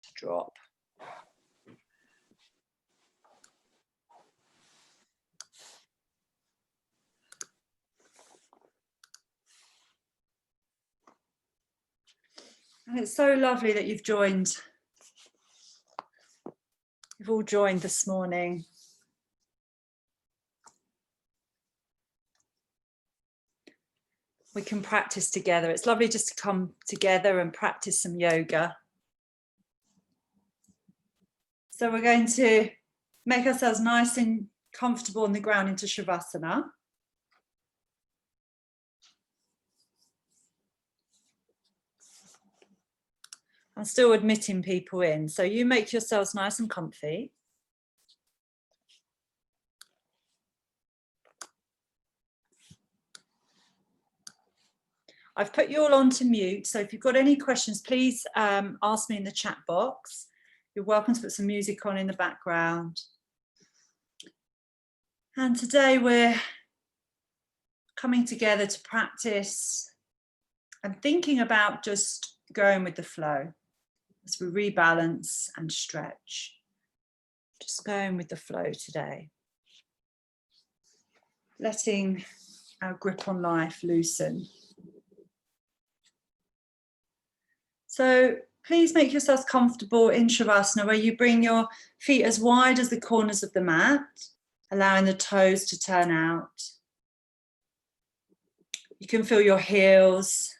to drop. And it's so lovely that you've joined. You've all joined this morning. We can practice together. It's lovely just to come together and practice some yoga. So we're going to make ourselves nice and comfortable on the ground into Shavasana. I'm still admitting people in, so you make yourselves nice and comfy. I've put you all onto mute, so if you've got any questions, please ask me in the chat box. You're welcome to put some music on in the background. And today we're coming together to practice and thinking about just going with the flow as we rebalance and stretch. Just going with the flow today. Letting our grip on life loosen. So please make yourselves comfortable in Shavasana, where you bring your feet as wide as the corners of the mat, allowing the toes to turn out. You can feel your heels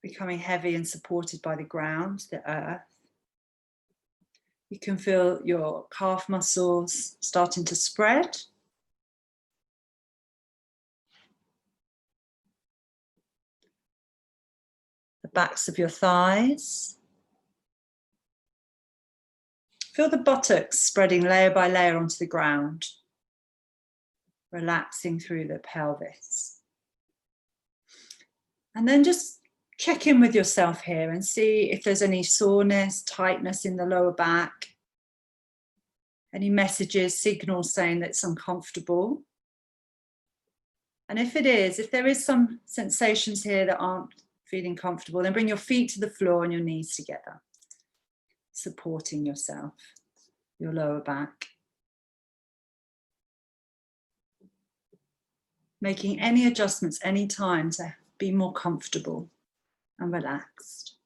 becoming heavy and supported by the ground, the earth. You can feel your calf muscles starting to spread. The backs of your thighs. Feel the buttocks spreading layer by layer onto the ground, relaxing through the pelvis. And then just check in with yourself here and see if there's any soreness, tightness in the lower back, any messages, signals saying that it's uncomfortable. And if it is, if there is some sensations here that aren't feeling comfortable, then bring your feet to the floor and your knees together, supporting yourself, your lower back. Making any adjustments anytime to be more comfortable and relaxed.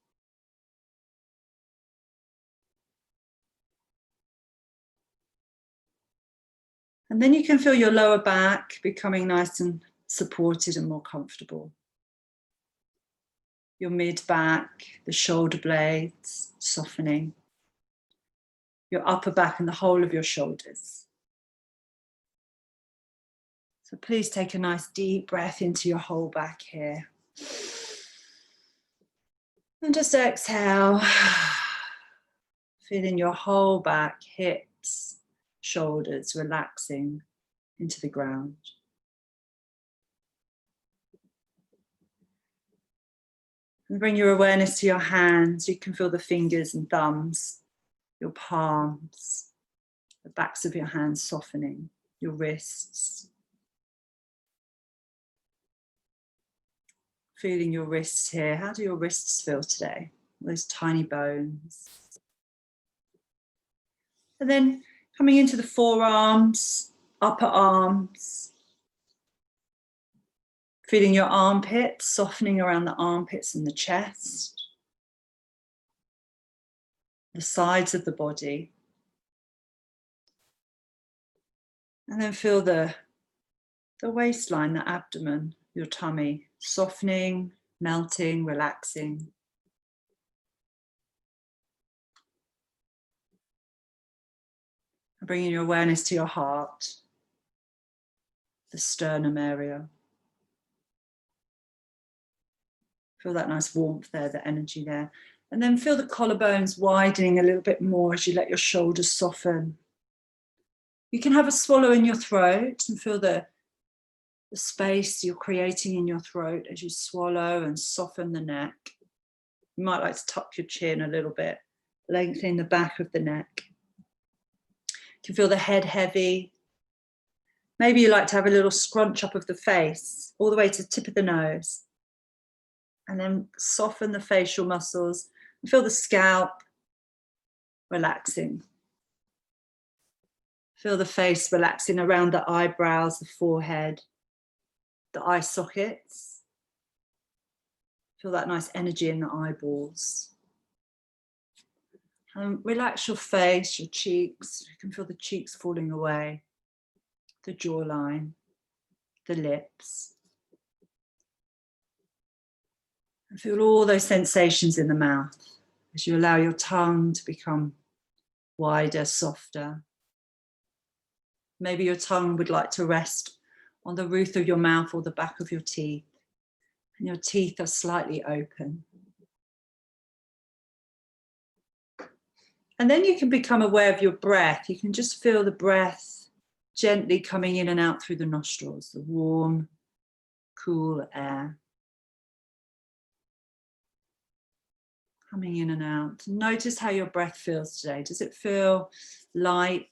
And then you can feel your lower back becoming nice and supported and more comfortable. Your mid-back, the shoulder blades softening. Your upper back and the whole of your shoulders. So please take a nice deep breath into your whole back here. And just exhale. Feeling your whole back, hips, shoulders relaxing into the ground. And bring your awareness to your hands. You can feel the fingers and thumbs, your palms, the backs of your hands softening, your wrists. Feeling your wrists here. How do your wrists feel today? Those tiny bones. And then coming into the forearms, upper arms. Feeling your armpits, softening around the armpits and the chest. The sides of the body. And then feel the waistline, the abdomen, your tummy, softening, melting, relaxing. And bringing your awareness to your heart, the sternum area. Feel that nice warmth there, the energy there. And then feel the collarbones widening a little bit more as you let your shoulders soften. You can have a swallow in your throat and feel the space you're creating in your throat as you swallow and soften the neck. You might like to tuck your chin a little bit, lengthening the back of the neck. You can feel the head heavy. Maybe you like to have a little scrunch up of the face, all the way to the tip of the nose. And then soften the facial muscles and feel the scalp relaxing. Feel the face relaxing around the eyebrows, the forehead, the eye sockets. Feel that nice energy in the eyeballs. And relax your face, your cheeks. You can feel the cheeks falling away, the jawline, the lips. And feel all those sensations in the mouth as you allow your tongue to become wider, softer. Maybe your tongue would like to rest on the roof of your mouth or the back of your teeth. And your teeth are slightly open. And then you can become aware of your breath. You can just feel the breath gently coming in and out through the nostrils, the warm, cool air. Coming in and out. Notice how your breath feels today. Does it feel light,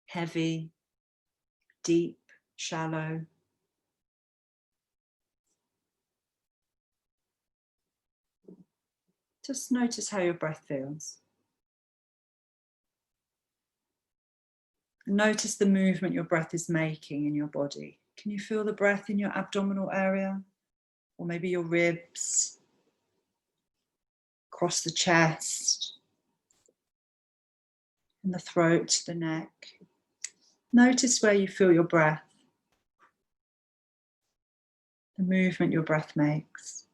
heavy, deep, shallow? Just notice how your breath feels. Notice the movement your breath is making in your body. Can you feel the breath in your abdominal area? Or maybe your ribs, across the chest, and the throat, the neck. Notice where you feel your breath, the movement your breath makes.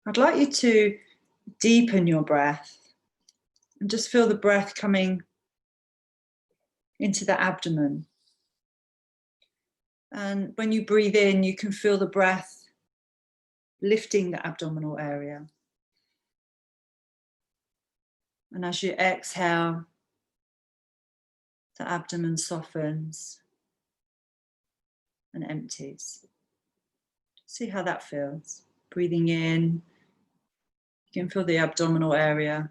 I'd like you to deepen your breath and just feel the breath coming into the abdomen. And when you breathe in, you can feel the breath lifting the abdominal area. And as you exhale, the abdomen softens and empties. See how that feels. Breathing in, you can feel the abdominal area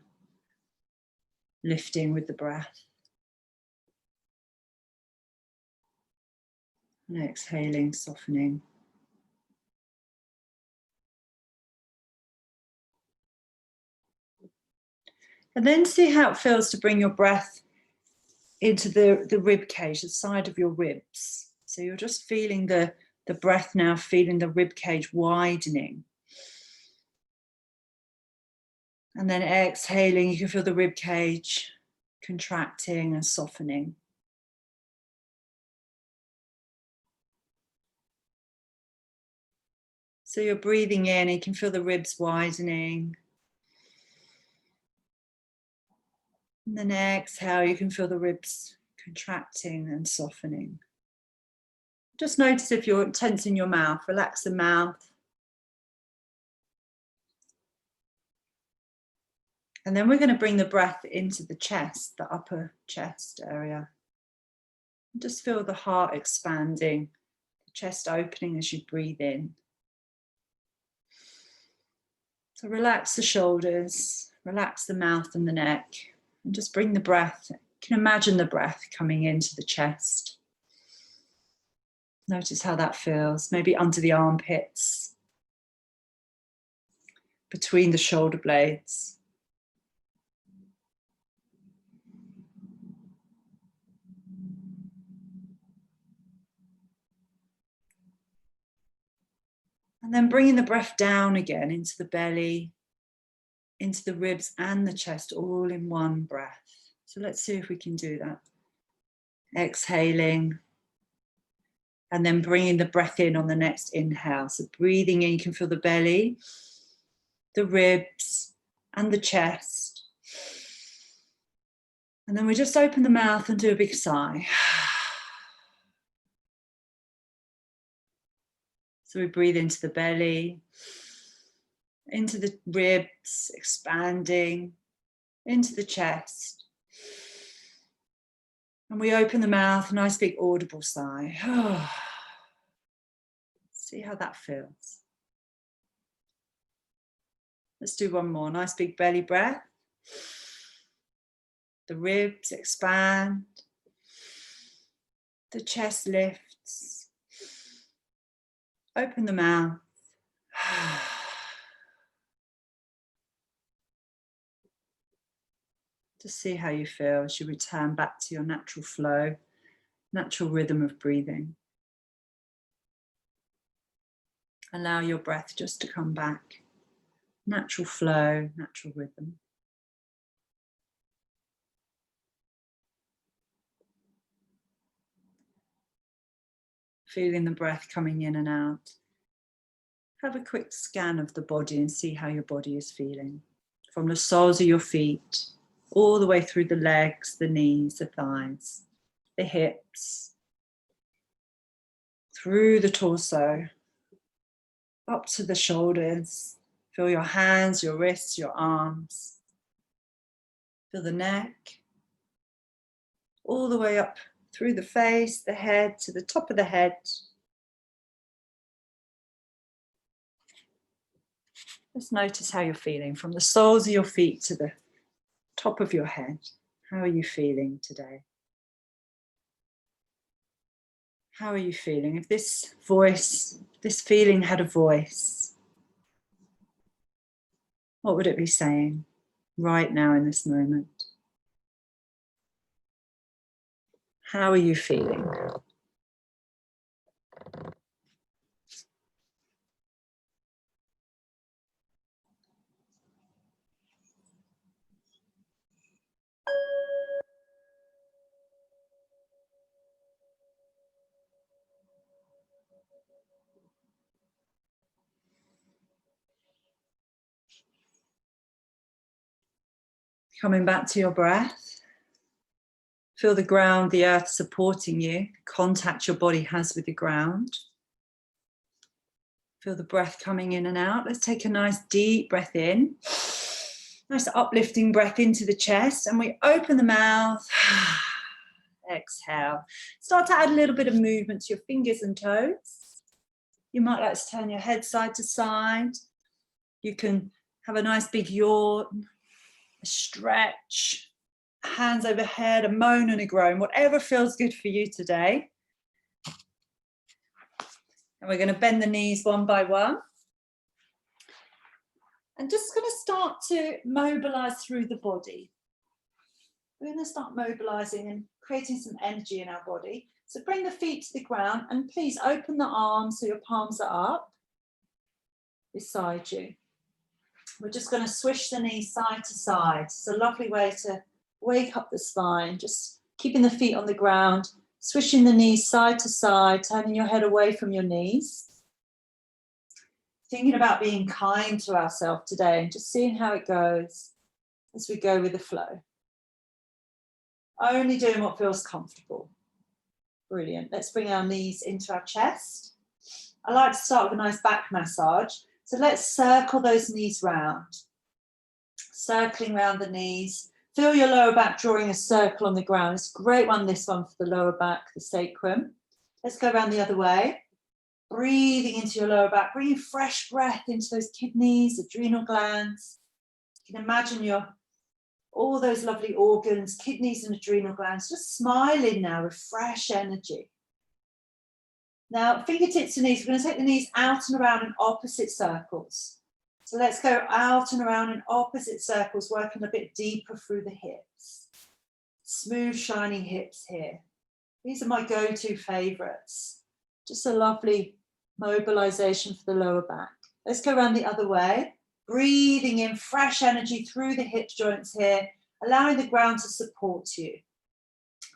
lifting with the breath. And exhaling, softening. And then see how it feels to bring your breath into the rib cage, the side of your ribs. So you're just feeling the breath now, feeling the rib cage widening. And then exhaling, you can feel the rib cage contracting and softening. So you're breathing in, you can feel the ribs widening. And then exhale, you can feel the ribs contracting and softening. Just notice if you're tensing your mouth, relax the mouth. And then we're going to bring the breath into the chest, the upper chest area. Just feel the heart expanding, the chest opening as you breathe in. So relax the shoulders, relax the mouth and the neck, and just bring the breath. You can imagine the breath coming into the chest. Notice how that feels, maybe under the armpits, between the shoulder blades. And then bringing the breath down again into the belly, into the ribs and the chest, all in one breath. So let's see if we can do that. Exhaling. And then bringing the breath in on the next inhale. So breathing in, you can feel the belly, the ribs, and the chest. And then we just open the mouth and do a big sigh. So we breathe into the belly, into the ribs, expanding, into the chest. And we open the mouth, nice big audible sigh. See how that feels. Let's do one more. Nice big belly breath. The ribs expand. The chest lifts. Open the mouth. To see how you feel as you return back to your natural flow, natural rhythm of breathing. Allow your breath just to come back. Natural flow, natural rhythm. Feeling the breath coming in and out. Have a quick scan of the body and see how your body is feeling. From the soles of your feet, all the way through the legs, the knees, the thighs, the hips, through the torso, up to the shoulders. Feel your hands, your wrists, your arms. Feel the neck, all the way up through the face, the head, to the top of the head. Just notice how you're feeling from the soles of your feet to the top of your head. How are you feeling today? How are you feeling? If this voice, this feeling had a voice, what would it be saying right now in this moment? How are you feeling? Coming back to your breath. Feel the ground, the earth supporting you, contact your body has with the ground. Feel the breath coming in and out. Let's take a nice deep breath in. Nice uplifting breath into the chest, and we open the mouth. Exhale. Start to add a little bit of movement to your fingers and toes. You might like to turn your head side to side. You can have a nice big yawn, a stretch, hands overhead, a moan and a groan, whatever feels good for you today. And we're going to bend the knees one by one. And just going to start to mobilize through the body. We're going to start mobilizing and creating some energy in our body. So bring the feet to the ground and please open the arms so your palms are up beside you. We're just going to swish the knees side to side. It's a lovely way to wake up the spine, just keeping the feet on the ground, swishing the knees side to side, turning your head away from your knees. Thinking about being kind to ourselves today and just seeing how it goes as we go with the flow. Only doing what feels comfortable. Brilliant. Let's bring our knees into our chest. I like to start with a nice back massage. So let's circle those knees round. Circling round the knees. Feel your lower back drawing a circle on the ground. It's a great one, this one, for the lower back, the sacrum. Let's go around the other way. Breathing into your lower back, bringing fresh breath into those kidneys, adrenal glands. You can imagine all those lovely organs, kidneys and adrenal glands, just smiling now with fresh energy. Now, fingertips to knees, we're going to take the knees out and around in opposite circles. So let's go out and around in opposite circles, working a bit deeper through the hips. Smooth, shining hips here. These are my go-to favorites. Just a lovely mobilization for the lower back. Let's go around the other way. Breathing in fresh energy through the hip joints here, allowing the ground to support you.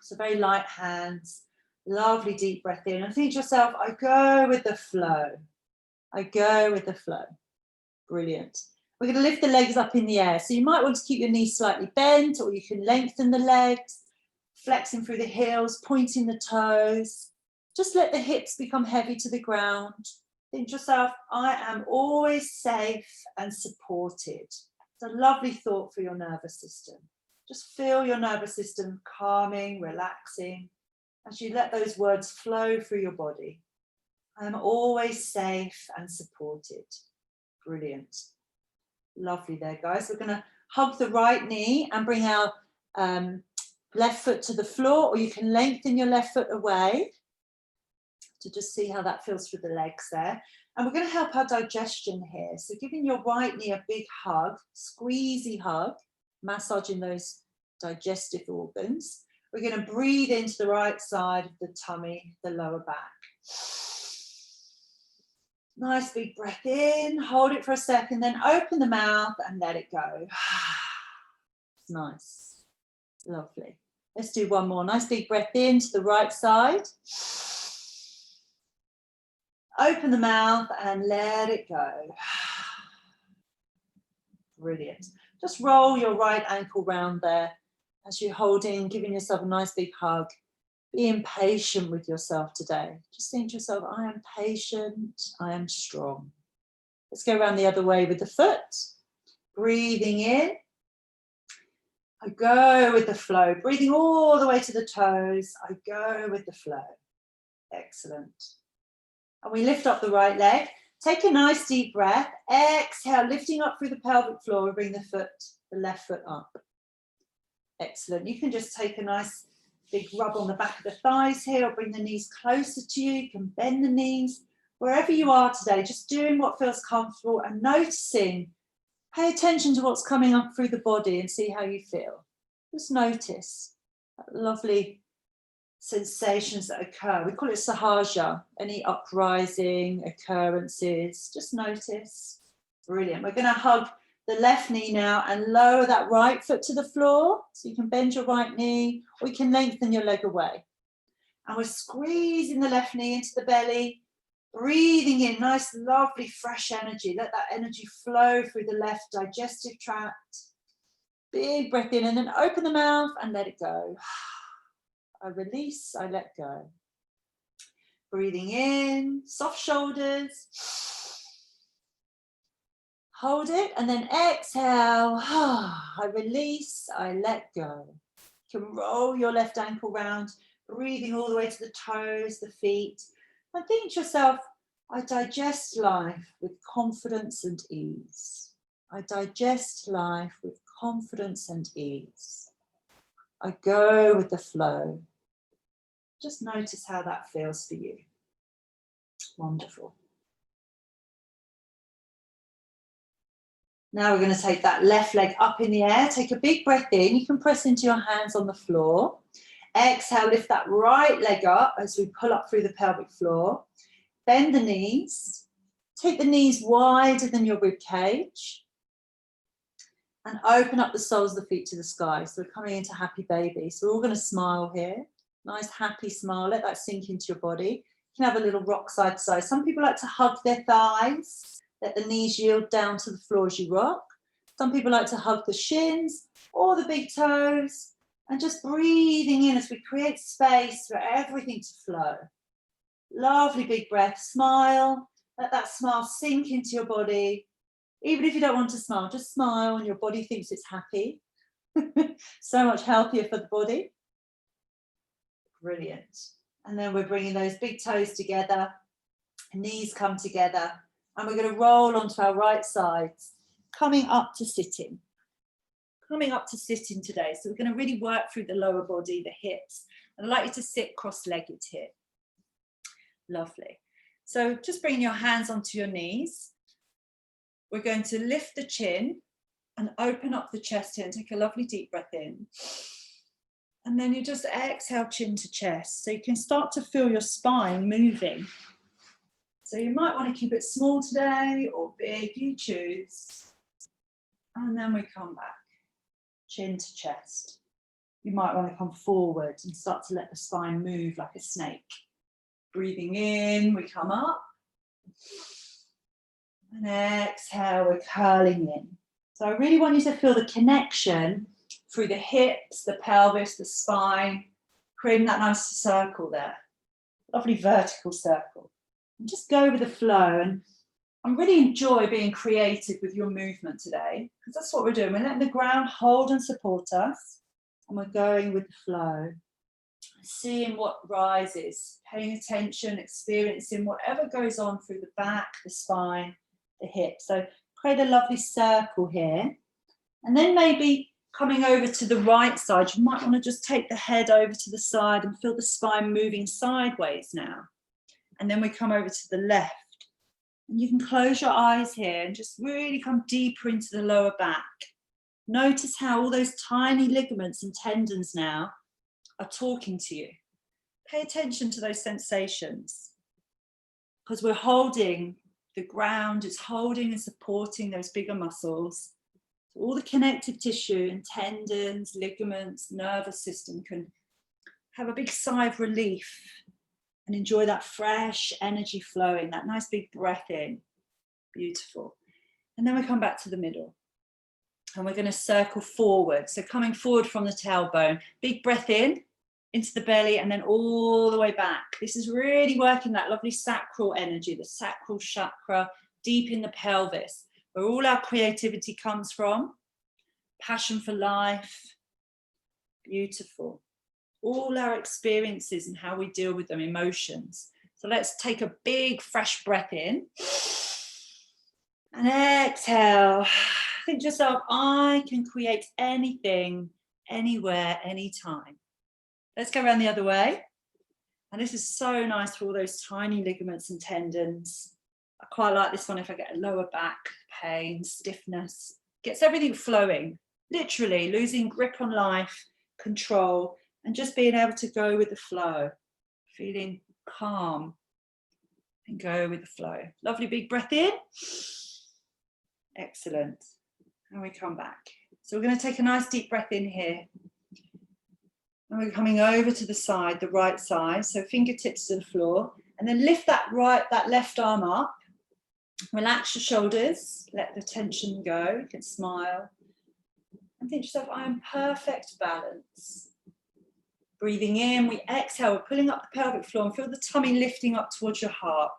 So very light hands, lovely deep breath in. And think to yourself, I go with the flow. I go with the flow. Brilliant. We're going to lift the legs up in the air. So you might want to keep your knees slightly bent, or you can lengthen the legs, flexing through the heels, pointing the toes. Just let the hips become heavy to the ground. Think to yourself, I am always safe and supported. It's a lovely thought for your nervous system. Just feel your nervous system calming, relaxing, as you let those words flow through your body. I am always safe and supported. Brilliant. Lovely there, guys. We're going to hug the right knee and bring our left foot to the floor, or you can lengthen your left foot away to just see how that feels through the legs there. And we're going to help our digestion here. So giving your right knee a big hug, squeezy hug, massaging those digestive organs. We're going to breathe into the right side of the tummy, the lower back. Nice big breath in, hold it for a second, then open the mouth and let it go. Nice, lovely. Let's do one more. Nice big breath in to the right side. Open the mouth and let it go. Brilliant. Just roll your right ankle round there as you're holding, giving yourself a nice big hug. Being patient with yourself today. Just think to yourself, I am patient, I am strong. Let's go around the other way with the foot. Breathing in. I go with the flow. Breathing all the way to the toes. I go with the flow. Excellent. And we lift up the right leg. Take a nice deep breath. Exhale, lifting up through the pelvic floor. We bring the left foot up. Excellent. You can just take a nice big rub on the back of the thighs here, or bring the knees closer to you. You can bend the knees. Wherever you are today, just doing what feels comfortable and noticing. Pay attention to what's coming up through the body and see how you feel. Just notice that lovely sensations that occur. We call it sahaja, any uprising, occurrences. Just notice. Brilliant. We're going to hug the left knee now and lower that right foot to the floor. So you can bend your right knee, or you can lengthen your leg away. And we're squeezing the left knee into the belly, breathing in nice, lovely, fresh energy. Let that energy flow through the left digestive tract. Big breath in and then open the mouth and let it go. I release, I let go. Breathing in, soft shoulders. Hold it and then exhale. I release, I let go. You can roll your left ankle round, breathing all the way to the toes, the feet. And think to yourself, I digest life with confidence and ease. I digest life with confidence and ease. I go with the flow. Just notice how that feels for you. Wonderful. Now we're going to take that left leg up in the air. Take a big breath in. You can press into your hands on the floor. Exhale, lift that right leg up as we pull up through the pelvic floor. Bend the knees. Take the knees wider than your rib cage. And open up the soles of the feet to the sky. So we're coming into happy baby. So we're all going to smile here. Nice happy smile. Let that sink into your body. You can have a little rock side to side. Some people like to hug their thighs. Let the knees yield down to the floor as you rock. Some people like to hug the shins or the big toes. And just breathing in as we create space for everything to flow. Lovely big breath. Smile. Let that smile sink into your body. Even if you don't want to smile, just smile and your body thinks it's happy. So much healthier for the body. Brilliant. And then we're bringing those big toes together. Knees come together. And we're going to roll onto our right sides, coming up to sitting. Coming up to sitting today. So we're going to really work through the lower body, the hips. And I'd like you to sit cross-legged here. Lovely. So just bringing your hands onto your knees. We're going to lift the chin and open up the chest here and take a lovely deep breath in. And then you just exhale chin to chest. So you can start to feel your spine moving. So you might want to keep it small today or big, you choose. And then we come back, chin to chest. You might want to come forward and start to let the spine move like a snake. Breathing in, we come up. And exhale, we're curling in. So I really want you to feel the connection through the hips, the pelvis, the spine, creating that nice circle there. Lovely vertical circle. And just go with the flow. And I really enjoy being creative with your movement today, because that's what we're doing. We're letting the ground hold and support us. And we're going with the flow. Seeing what rises, paying attention, experiencing whatever goes on through the back, the spine, the hips. So create a lovely circle here. And then maybe coming over to the right side, you might want to just take the head over to the side and feel the spine moving sideways now. And then we come over to the left. And you can close your eyes here and just really come deeper into the lower back. Notice how all those tiny ligaments and tendons now are talking to you. Pay attention to those sensations, because we're holding the ground, it's holding and supporting those bigger muscles. So all the connective tissue and tendons, ligaments, nervous system can have a big sigh of relief and enjoy that fresh energy flowing, that nice big breath in. Beautiful. And then we come back to the middle. And we're going to circle forward. So coming forward from the tailbone, big breath in, into the belly, and then all the way back. This is really working that lovely sacral energy, the sacral chakra, deep in the pelvis, where all our creativity comes from, passion for life. Beautiful. All our experiences and how we deal with them, emotions. So let's take a big, fresh breath in. And exhale. Think to yourself, I can create anything, anywhere, anytime. Let's go around the other way. And this is so nice for all those tiny ligaments and tendons. I quite like this one if I get a lower back pain, stiffness. Gets everything flowing, literally losing grip on life, control, and just being able to go with the flow, feeling calm and go with the flow. Lovely big breath in. Excellent. And we come back. So we're going to take a nice deep breath in here. And we're coming over to the side, the right side. So fingertips to the floor. And then lift that left arm up. Relax your shoulders. Let the tension go. You can smile. And think to yourself, I am perfect balance. Breathing in, we exhale. We're pulling up the pelvic floor and feel the tummy lifting up towards your heart.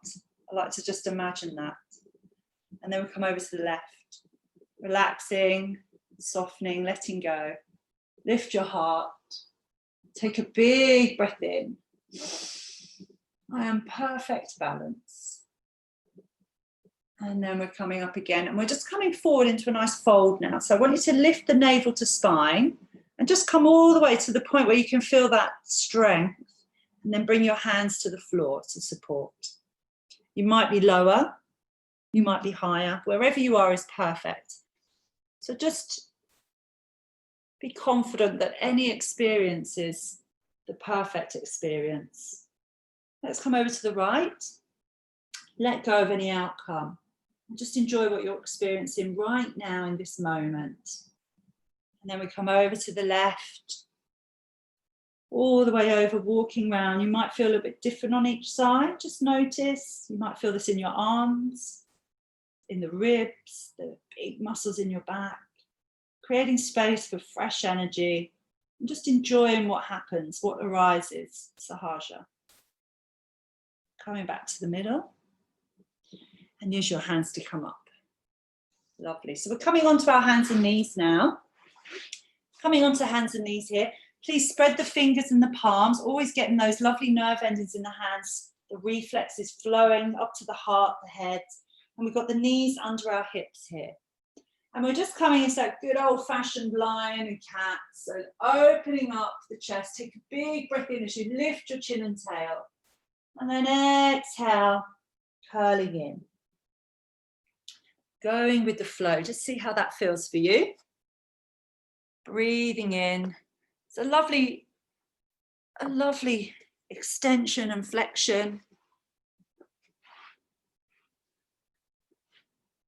I like to just imagine that. And then we come over to the left. Relaxing, softening, letting go. Lift your heart. Take a big breath in. I am perfect balance. And then we're coming up again. And we're just coming forward into a nice fold now. So I want you to lift the navel to spine and just come all the way to the point where you can feel that strength. And then bring your hands to the floor to support. You might be lower. You might be higher. Wherever you are is perfect. So just be confident that any experience is the perfect experience. Let's come over to the right. Let go of any outcome. And just enjoy what you're experiencing right now in this moment. And then we come over to the left. All the way over, walking around. You might feel a bit different on each side. Just notice. You might feel this in your arms, in the ribs, the big muscles in your back, creating space for fresh energy and just enjoying what happens, what arises, Sahaja. Coming back to the middle and use your hands to come up. Lovely. So we're coming onto our hands and knees now. Coming onto hands and knees here. Please spread the fingers and the palms, always getting those lovely nerve endings in the hands, the reflexes flowing up to the heart, the head. And we've got the knees under our hips here. And we're just coming into that good old-fashioned lion and cat. So opening up the chest. Take a big breath in as you lift your chin and tail. And then exhale, curling in. Going with the flow. Just see how that feels for you. Breathing in. It's a lovely extension and flexion.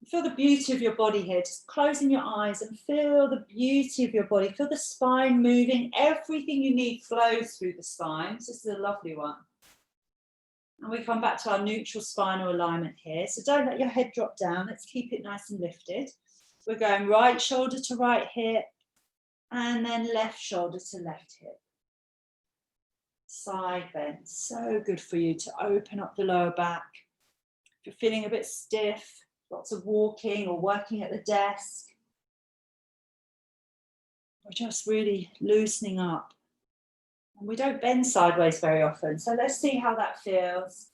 Feel the beauty of your body here, just closing your eyes and feel the beauty of your body. Feel the spine moving. Everything you need flows through the spine. So this is a lovely one. And we come back to our neutral spinal alignment here. So don't let your head drop down. Let's keep it nice and lifted. We're going right shoulder to right hip and then left shoulder to left hip. Side bend. So good for you to open up the lower back. If you're feeling a bit stiff, lots of walking or working at the desk, or just really loosening up. And we don't bend sideways very often, so let's see how that feels.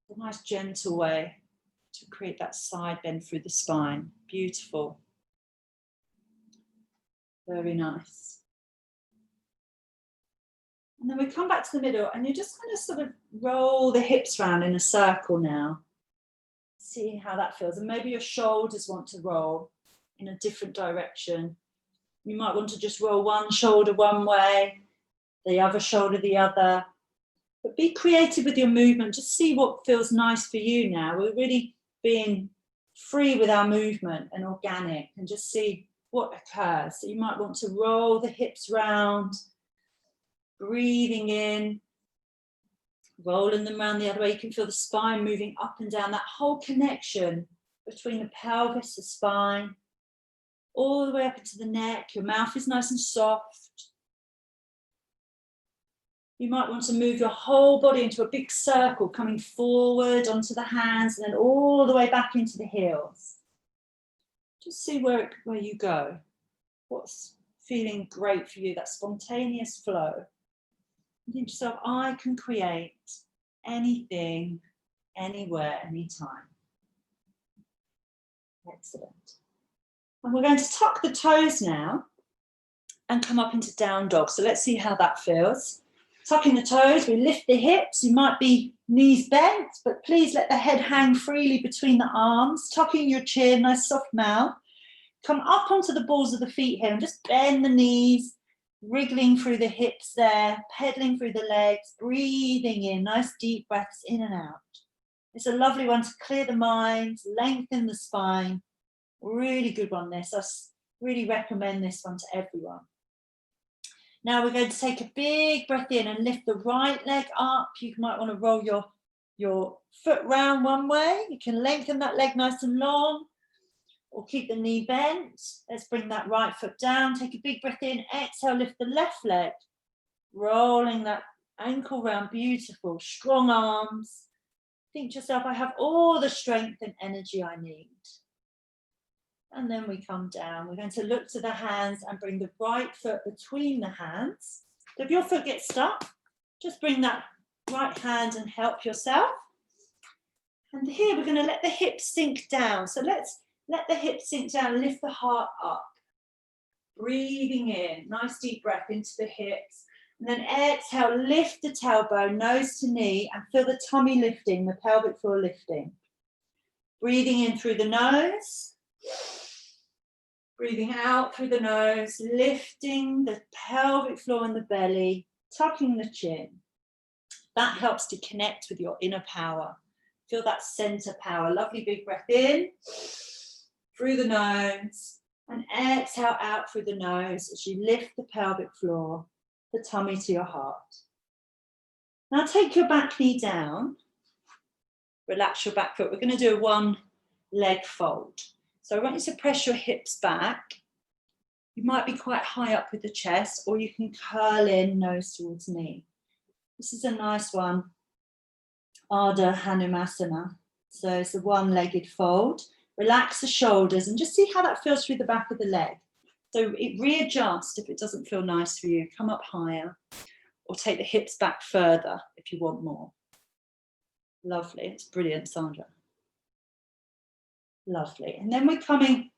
A nice gentle way to create that side bend through the spine. Beautiful. Very nice. And then we come back to the middle and you're just going to sort of roll the hips round in a circle now. See how that feels. And maybe your shoulders want to roll in a different direction. You might want to just roll one shoulder one way, the other shoulder the other. But be creative with your movement. Just see what feels nice for you now. We're really being free with our movement and organic, and just see what occurs. So you might want to roll the hips round, breathing in, rolling them around the other way. You can feel the spine moving up and down, that whole connection between the pelvis, the spine, all the way up into the neck. Your mouth is nice and soft. You might want to move your whole body into a big circle, coming forward onto the hands and then all the way back into the heels. Just see where you go. What's feeling great for you, that spontaneous flow. You think to yourself, I can create anything, anywhere, anytime. Excellent. And we're going to tuck the toes now and come up into down dog. So let's see how that feels. Tucking the toes, we lift the hips. You might be knees bent, but please let the head hang freely between the arms. Tucking your chin, nice soft mouth. Come up onto the balls of the feet here and just bend the knees, wriggling through the hips there, pedaling through the legs, breathing in, nice deep breaths in and out. It's a lovely one to clear the mind, lengthen the spine. Really good one, this. I really recommend this one to everyone. Now we're going to take a big breath in and lift the right leg up. You might want to roll your foot round one way. You can lengthen that leg nice and long, or keep the knee bent. Let's bring that right foot down. Take a big breath in. Exhale, lift the left leg. Rolling that ankle round. Beautiful. Strong arms. Think to yourself, I have all the strength and energy I need. And then we come down. We're going to look to the hands and bring the right foot between the hands. So if your foot gets stuck, just bring that right hand and help yourself. And here we're going to let the hips sink down. So let's let the hips sink down, lift the heart up. Breathing in, nice deep breath into the hips. And then exhale, lift the tailbone, nose to knee, and feel the tummy lifting, the pelvic floor lifting. Breathing in through the nose. Breathing out through the nose, lifting the pelvic floor and the belly, tucking the chin. That helps to connect with your inner power. Feel that center power. Lovely big breath in through the nose, and exhale out through the nose as you lift the pelvic floor, the tummy to your heart. Now take your back knee down. Relax your back foot. We're going to do a one leg fold. So I want you to press your hips back. You might be quite high up with the chest, or you can curl in nose towards knee. This is a nice one, Ardha Hanumasana. So it's a one-legged fold. Relax the shoulders and just see how that feels through the back of the leg. So it readjusts if it doesn't feel nice for you. Come up higher, or take the hips back further if you want more. Lovely, it's brilliant, Sandra. Lovely. And then we're coming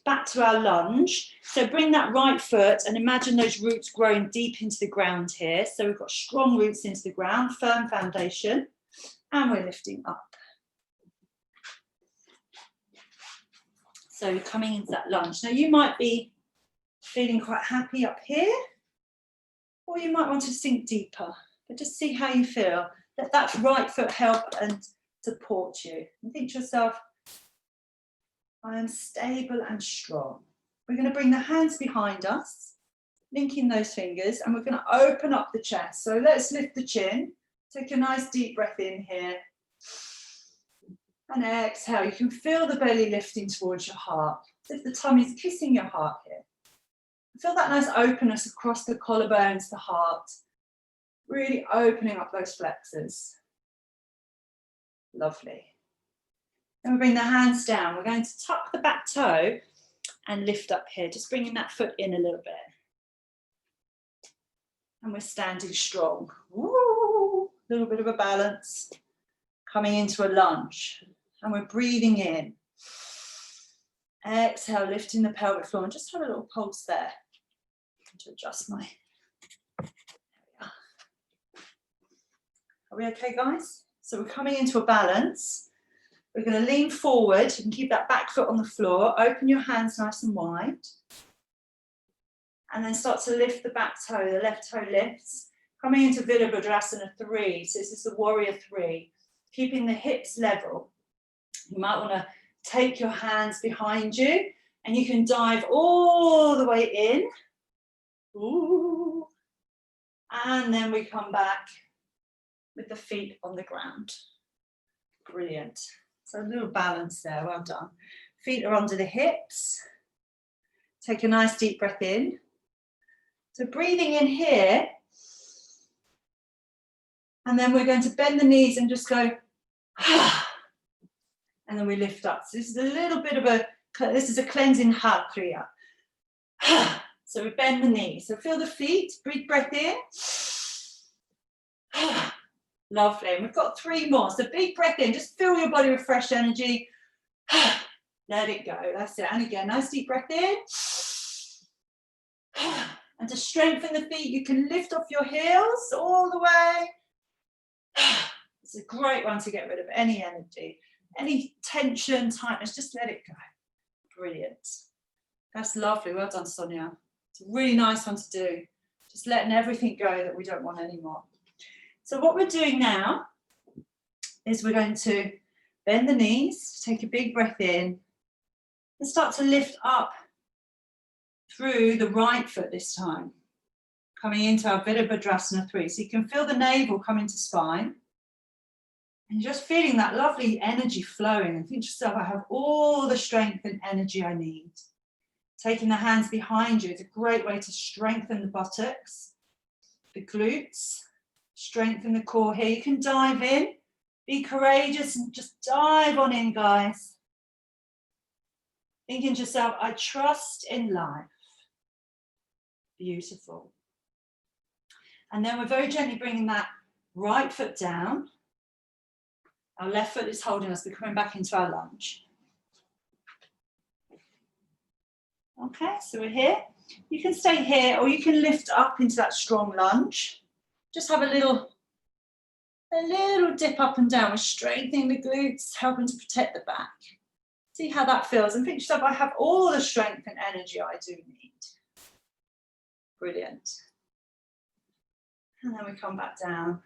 back to our lunge. So bring that right foot and imagine those roots growing deep into the ground here. So we've got strong roots into the ground, firm foundation, and we're lifting up. So you're coming into that lunge. Now you might be feeling quite happy up here, or you might want to sink deeper, but just see how you feel. Let that right foot help and support you. And think to yourself, I am stable and strong. We're going to bring the hands behind us, linking those fingers, and we're going to open up the chest. So let's lift the chin. Take a nice deep breath in here. And exhale. You can feel the belly lifting towards your heart, as if the tummy's kissing your heart here. Feel that nice openness across the collarbones, the heart. Really opening up those flexors. Lovely. Then we bring the hands down. We're going to tuck the back toe and lift up here, just bringing that foot in a little bit. And we're standing strong. Woo! A little bit of a balance. Coming into a lunge. And we're breathing in. Exhale, lifting the pelvic floor. And just have a little pulse there. To adjust my... There we are. Are we okay, guys? So we're coming into a balance. We're going to lean forward. You can keep that back foot on the floor. Open your hands nice and wide. And then start to lift the back toe. The left toe lifts. Coming into Virabhadrasana 3. So this is the warrior 3. Keeping the hips level. You might want to take your hands behind you. And you can dive all the way in. Ooh. And then we come back with the feet on the ground. Brilliant. So a little balance there, well done. Feet are under the hips. Take a nice deep breath in. So breathing in here. And then we're going to bend the knees and just go, and then we lift up. So this is a little bit of this is a cleansing ha kriya. So we bend the knees. So feel the feet, breathe breath in. Lovely. And we've got 3 more. So big breath in, just fill your body with fresh energy. Let it go. That's it. And again, nice deep breath in. And to strengthen the feet, you can lift off your heels all the way. It's a great one to get rid of any energy, any tension, tightness, just let it go. Brilliant. That's lovely. Well done, Sonia. It's a really nice one to do. Just letting everything go that we don't want anymore. So what we're doing now is we're going to bend the knees, take a big breath in, and start to lift up through the right foot this time, coming into our Virabhadrasana 3. So you can feel the navel come into spine, and just feeling that lovely energy flowing, and think to yourself, I have all the strength and energy I need. Taking the hands behind you is a great way to strengthen the buttocks, the glutes, strengthen the core here. You can dive in, be courageous and just dive on in, guys. Thinking to yourself, I trust in life. Beautiful. And then we're very gently bringing that right foot down. Our left foot is holding us. We're coming back into our lunge. Okay, so we're here. You can stay here or you can lift up into that strong lunge. Just have a little dip up and down. We're strengthening the glutes, helping to protect the back. See how that feels. And think to yourself, I have all the strength and energy I do need. Brilliant. And then we come back down.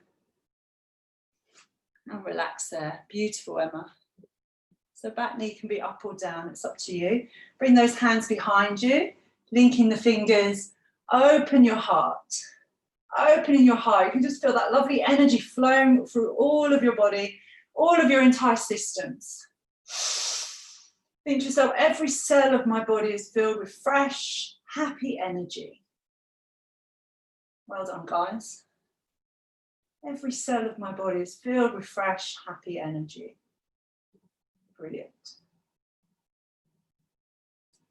And relax there. Beautiful, Emma. So back knee can be up or down. It's up to you. Bring those hands behind you. Linking the fingers. Open your heart. Opening your heart. You can just feel that lovely energy flowing through all of your body, all of your entire systems. Think to yourself, every cell of my body is filled with fresh, happy energy. Well done, guys. Every cell of my body is filled with fresh, happy energy. Brilliant.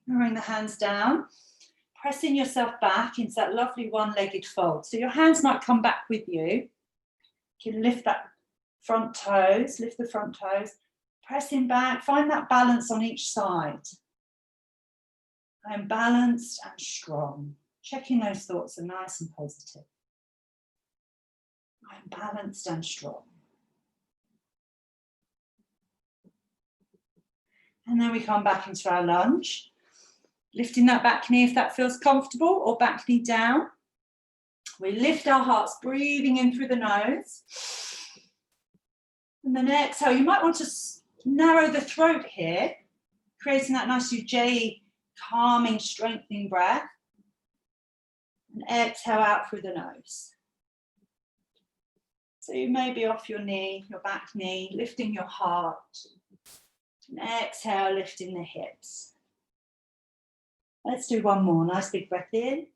Bring the hands down. Pressing yourself back into that lovely one-legged fold. So your hands might come back with you. You can lift that front toes, lift the front toes. Pressing back, find that balance on each side. I am balanced and strong. Checking those thoughts are nice and positive. I am balanced and strong. And then we come back into our lunge. Lifting that back knee if that feels comfortable, or back knee down. We lift our hearts, breathing in through the nose. And then exhale. You might want to narrow the throat here, creating that nice Ujjayi, calming, strengthening breath. And exhale out through the nose. So you may be off your knee, your back knee, lifting your heart. And exhale, lifting the hips. Let's do one more. Nice big breath in.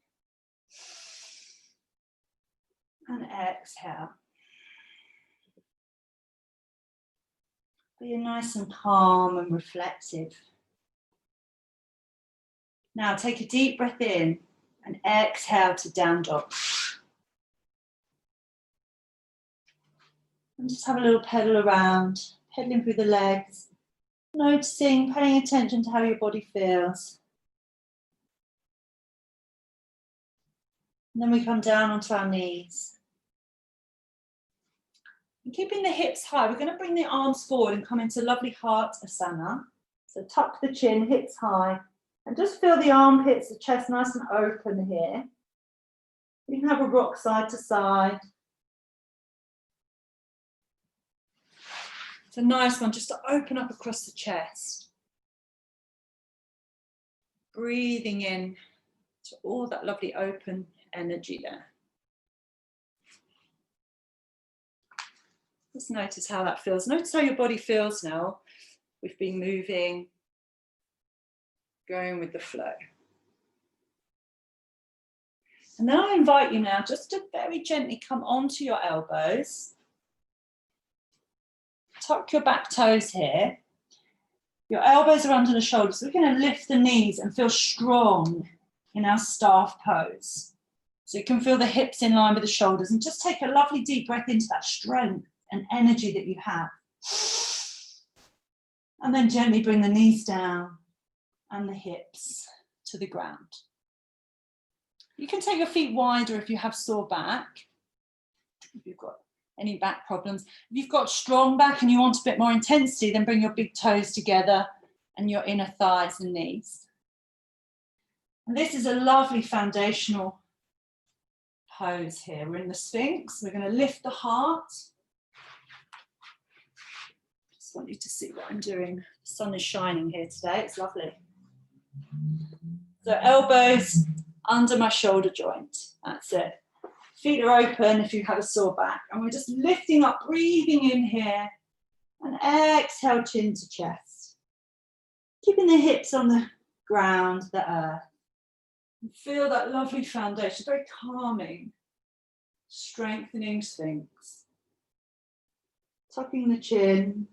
And exhale. Be nice and calm and reflective. Now take a deep breath in and exhale to down dog. And just have a little pedal around, pedaling through the legs, noticing, paying attention to how your body feels. And then we come down onto our knees. And keeping the hips high, we're going to bring the arms forward and come into lovely heart asana. So tuck the chin, hips high, and just feel the armpits, the chest nice and open here. You can have a rock side to side. It's a nice one just to open up across the chest. Breathing in to all that lovely open energy there. Just notice how that feels. Notice how your body feels now. We've been moving, going with the flow. And then I invite you now just to very gently come onto your elbows. Tuck your back toes here. Your elbows are under the shoulders. We're going to lift the knees and feel strong in our staff pose. So you can feel the hips in line with the shoulders and just take a lovely deep breath into that strength and energy that you have. And then gently bring the knees down and the hips to the ground. You can take your feet wider if you have sore back, if you've got any back problems. If you've got strong back and you want a bit more intensity, then bring your big toes together and your inner thighs and knees. And this is a lovely foundational pose here. We're in the Sphinx. We're going to lift the heart. Just want you to see what I'm doing. The sun is shining here today. It's lovely. So elbows under my shoulder joint. That's it. Feet are open if you have a sore back. And we're just lifting up, breathing in here. And exhale, chin to chest. Keeping the hips on the ground, the earth. And feel that lovely foundation, very calming, strengthening Sphinx. Tucking the chin.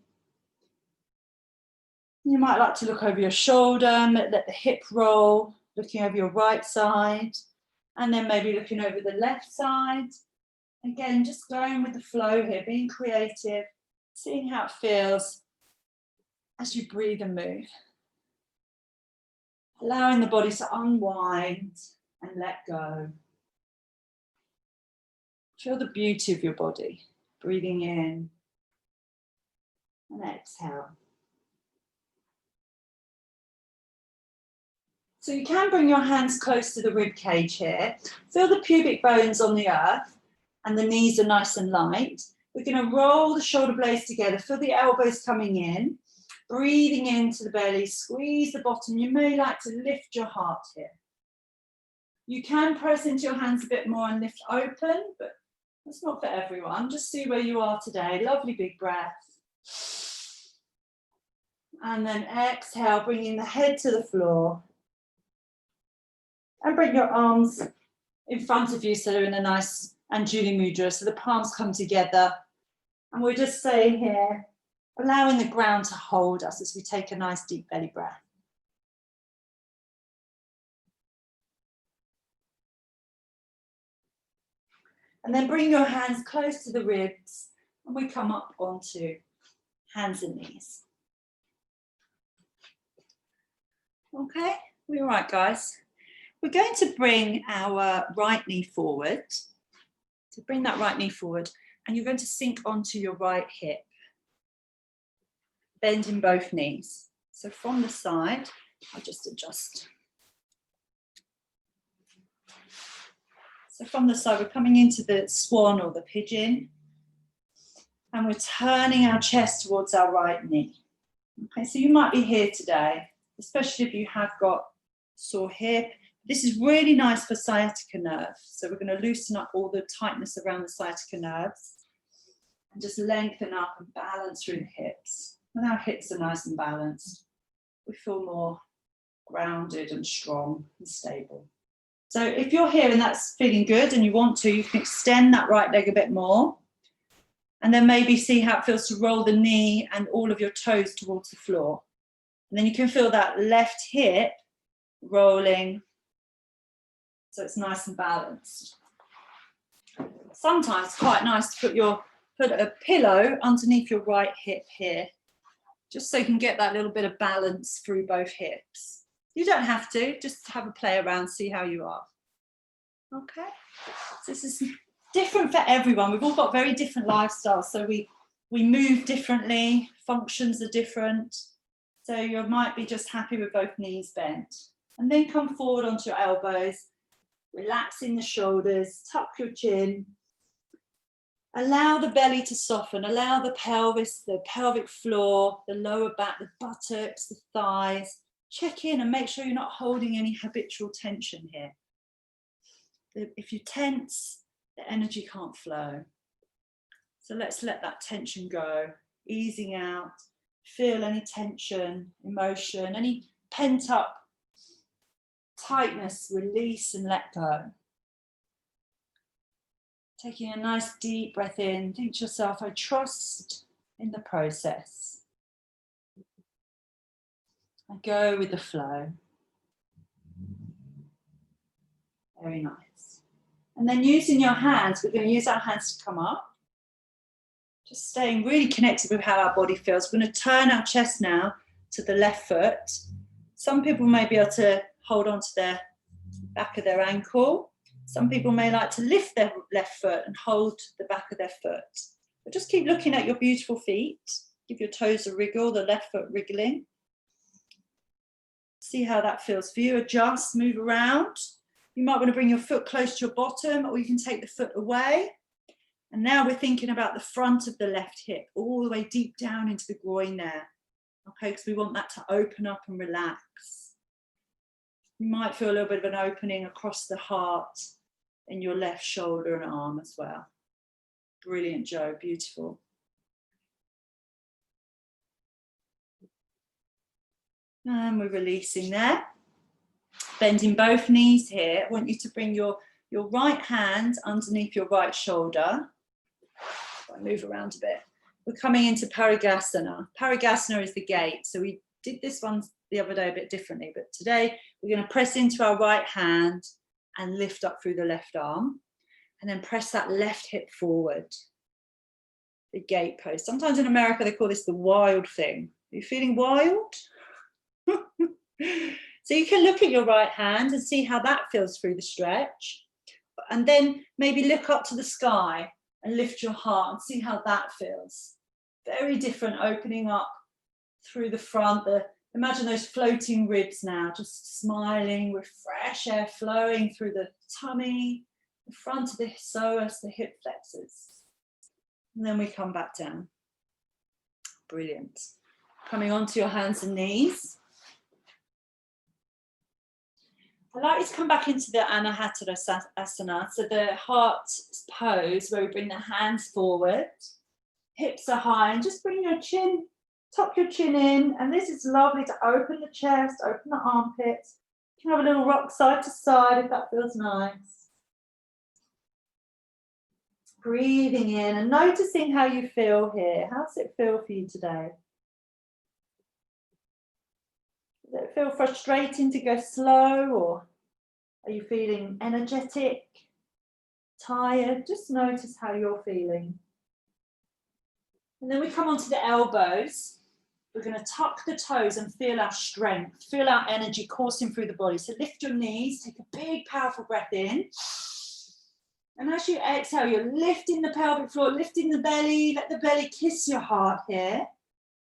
You might like to look over your shoulder, let the hip roll, looking over your right side. And then maybe looking over the left side. Again, just going with the flow here, being creative, seeing how it feels as you breathe and move. Allowing the body to unwind and let go. Feel the beauty of your body. Breathing in and exhale. So you can bring your hands close to the rib cage here. Feel the pubic bones on the earth and the knees are nice and light. We're going to roll the shoulder blades together. Feel the elbows coming in. Breathing into the belly. Squeeze the bottom. You may like to lift your heart here. You can press into your hands a bit more and lift open, but that's not for everyone. Just see where you are today. Lovely big breath. And then exhale, bringing the head to the floor. And bring your arms in front of you so they're in a nice Anjuli Mudra. So the palms come together. And we're just saying here, allowing the ground to hold us as we take a nice deep belly breath. And then bring your hands close to the ribs and we come up onto hands and knees. Okay, we're all right, guys. We're going to bring our right knee forward. So bring that right knee forward and you're going to sink onto your right hip. Bend in both knees. So from the side, I'll just adjust. So from the side, we're coming into the swan or the pigeon. And we're turning our chest towards our right knee. Okay, so you might be here today, especially if you have got sore hip. This is really nice for sciatica nerve. So we're going to loosen up all the tightness around the sciatica nerves and just lengthen up and balance through the hips. When our hips are nice and balanced, we feel more grounded and strong and stable. So if you're here and that's feeling good and you want to, you can extend that right leg a bit more and then maybe see how it feels to roll the knee and all of your toes towards the floor. And then you can feel that left hip rolling so it's nice and balanced. Sometimes it's quite nice to put a pillow underneath your right hip here, just so you can get that little bit of balance through both hips. You don't have to, just have a play around, see how you are. Okay, so this is different for everyone. We've all got very different lifestyles, so we move differently, functions are different. So you might be just happy with both knees bent. And then come forward onto your elbows, relaxing the shoulders, tuck your chin. Allow the belly to soften, allow the pelvis, the pelvic floor, the lower back, the buttocks, the thighs. Check in and make sure you're not holding any habitual tension here. If you tense, the energy can't flow. So let's let that tension go, easing out. Feel any tension, emotion, any pent up tightness, release and let go. Taking a nice deep breath in, think to yourself, I trust in the process. I go with the flow. Very nice. And then using your hands, we're going to use our hands to come up. Just staying really connected with how our body feels. We're going to turn our chest now to the left foot. Some people may be able to hold on to their back of their ankle. Some people may like to lift their left foot and hold the back of their foot. But just keep looking at your beautiful feet. Give your toes a wriggle, the left foot wriggling. See how that feels for you. Adjust, move around. You might want to bring your foot close to your bottom, or you can take the foot away. And now we're thinking about the front of the left hip, all the way deep down into the groin there. Okay, because we want that to open up and relax. You might feel a little bit of an opening across the heart in your left shoulder and arm as well. Brilliant, Joe, beautiful. And we're releasing there. Bending both knees here. I want you to bring your right hand underneath your right shoulder. I'll move around a bit. We're coming into Parigasana. Parigasana is the gate. So we did this one the other day a bit differently, but today we're going to press into our right hand and lift up through the left arm, and then press that left hip forward. The gate pose. Sometimes in America they call this the wild thing. Are you feeling wild? So you can look at your right hand and see how that feels through the stretch, and then maybe look up to the sky and lift your heart and see how that feels. Very different, opening up through the front. Imagine those floating ribs now, just smiling with fresh air flowing through the tummy, the front of the psoas, the hip flexors. And then we come back down. Brilliant. Coming onto your hands and knees. I'd like you to come back into the Anahatasana, so the heart pose where we bring the hands forward, hips are high, and just bring your chin, tuck your chin in, and this is lovely to open the chest, open the armpits. You can have a little rock side to side if that feels nice. Breathing in and noticing how you feel here. How does it feel for you today? Does it feel frustrating to go slow, or are you feeling energetic, tired? Just notice how you're feeling. And then we come onto the elbows. We're going to tuck the toes and feel our strength, feel our energy coursing through the body. So lift your knees, take a big, powerful breath in. And as you exhale, you're lifting the pelvic floor, lifting the belly. Let the belly kiss your heart here.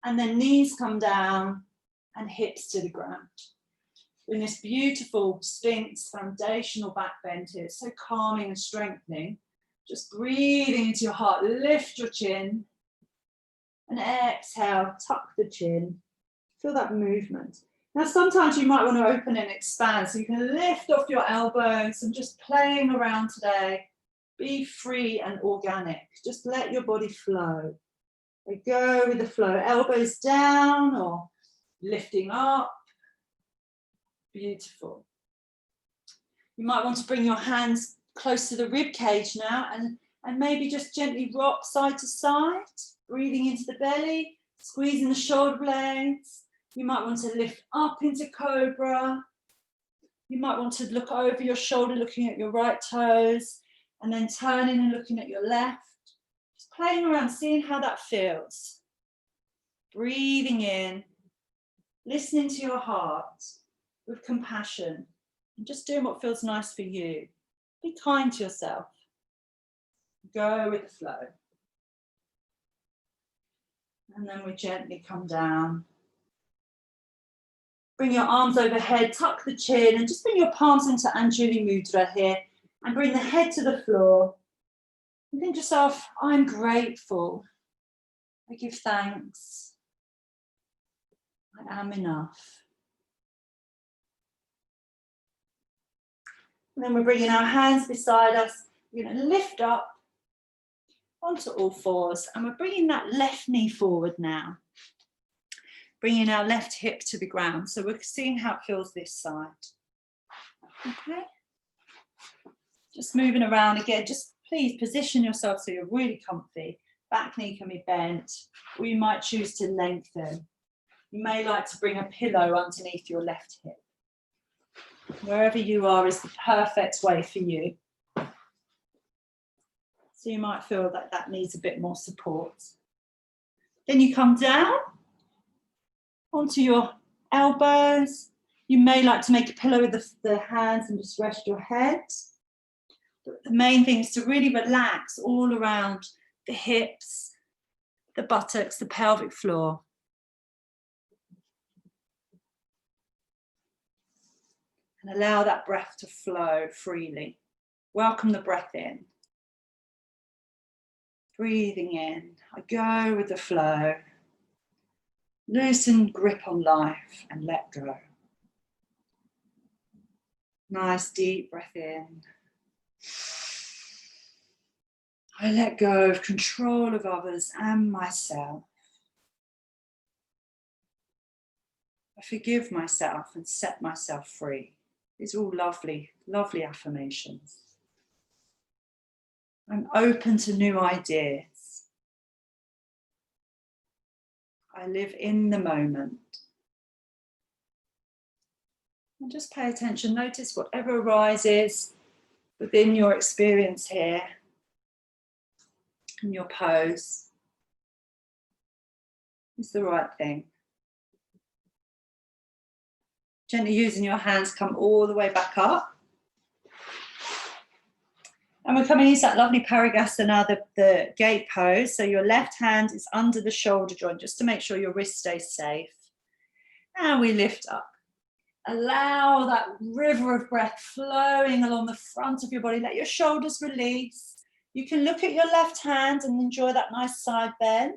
And then knees come down and hips to the ground. In this beautiful Sphinx foundational back bend here, it's so calming and strengthening. Just breathing into your heart, lift your chin. And exhale, tuck the chin. Feel that movement. Now, sometimes you might want to open and expand, so you can lift off your elbows and just playing around today. Be free and organic. Just let your body flow. Go with the flow. Elbows down or lifting up. Beautiful. You might want to bring your hands close to the rib cage now and maybe just gently rock side to side, breathing into the belly, squeezing the shoulder blades. You might want to lift up into cobra. You might want to look over your shoulder, looking at your right toes, and then turning and looking at your left. Just playing around, seeing how that feels. Breathing in, listening to your heart with compassion, and just doing what feels nice for you. Be kind to yourself. Go with the flow. And then we gently come down. Bring your arms overhead, tuck the chin, and just bring your palms into Anjali Mudra here. And bring the head to the floor. And think to yourself, I'm grateful. I give thanks. I am enough. And then we're bringing our hands beside us. We're going to lift up onto all fours. And we're bringing that left knee forward now. Bringing our left hip to the ground. So we're seeing how it feels this side. Okay. Just moving around again. Just please position yourself so you're really comfy. Back knee can be bent, or you might choose to lengthen. You may like to bring a pillow underneath your left hip. Wherever you are is the perfect way for you. So you might feel that that needs a bit more support. Then you come down onto your elbows. You may like to make a pillow with the hands and just rest your head. But the main thing is to really relax all around the hips, the buttocks, the pelvic floor. And allow that breath to flow freely. Welcome the breath in. Breathing in, I go with the flow. Loosen grip on life and let go. Nice deep breath in. I let go of control of others and myself. I forgive myself and set myself free. These are all lovely, lovely affirmations. I'm open to new ideas. I live in the moment. And just pay attention, notice whatever arises within your experience here, in your pose, is the right thing. Gently using your hands, come all the way back up. And we're coming into that lovely Parigasana, the gate pose. So your left hand is under the shoulder joint, just to make sure your wrist stays safe. And we lift up. Allow that river of breath flowing along the front of your body. Let your shoulders release. You can look at your left hand and enjoy that nice side bend.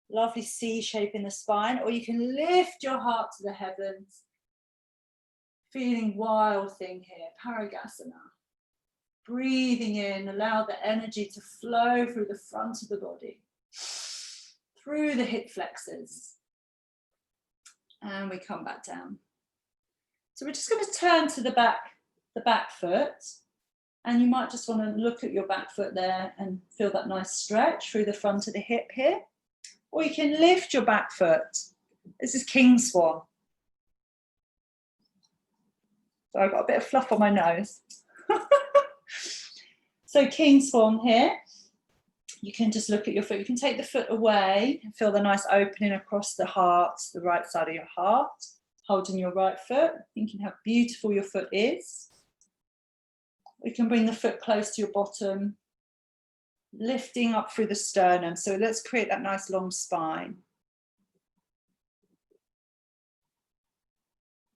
Lovely C shape in the spine. Or you can lift your heart to the heavens. Feeling wild thing here, Parigasana. Breathing in, allow the energy to flow through the front of the body, through the hip flexors. And we come back down. So we're just going to turn to the back foot. And you might just want to look at your back foot there and feel that nice stretch through the front of the hip here. Or you can lift your back foot. This is King Swan. So I've got a bit of fluff on my nose. So King Swan here. You can just look at your foot. You can take the foot away and feel the nice opening across the heart, the right side of your heart. Holding your right foot, thinking how beautiful your foot is. We can bring the foot close to your bottom, lifting up through the sternum. So let's create that nice long spine.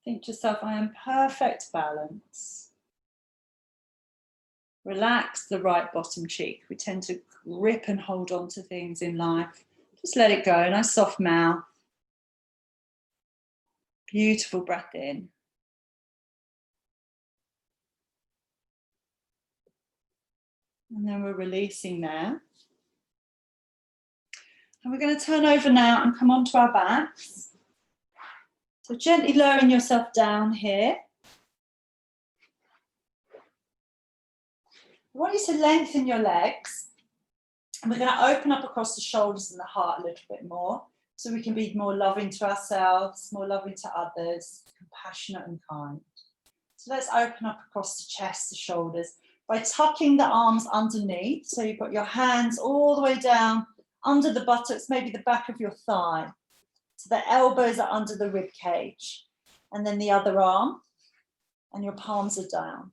Think to yourself, I am perfect balance. Relax the right bottom cheek. We tend to grip and hold on to things in life. Just let it go, nice soft mouth. Beautiful breath in. And then we're releasing there. And we're going to turn over now and come onto our backs. So gently lowering yourself down here. I want you to lengthen your legs. And we're going to open up across the shoulders and the heart a little bit more. So we can be more loving to ourselves, more loving to others, compassionate and kind. So let's open up across the chest, the shoulders, by tucking the arms underneath. So you've got your hands all the way down under the buttocks, maybe the back of your thigh. So the elbows are under the rib cage. And then the other arm, and your palms are down.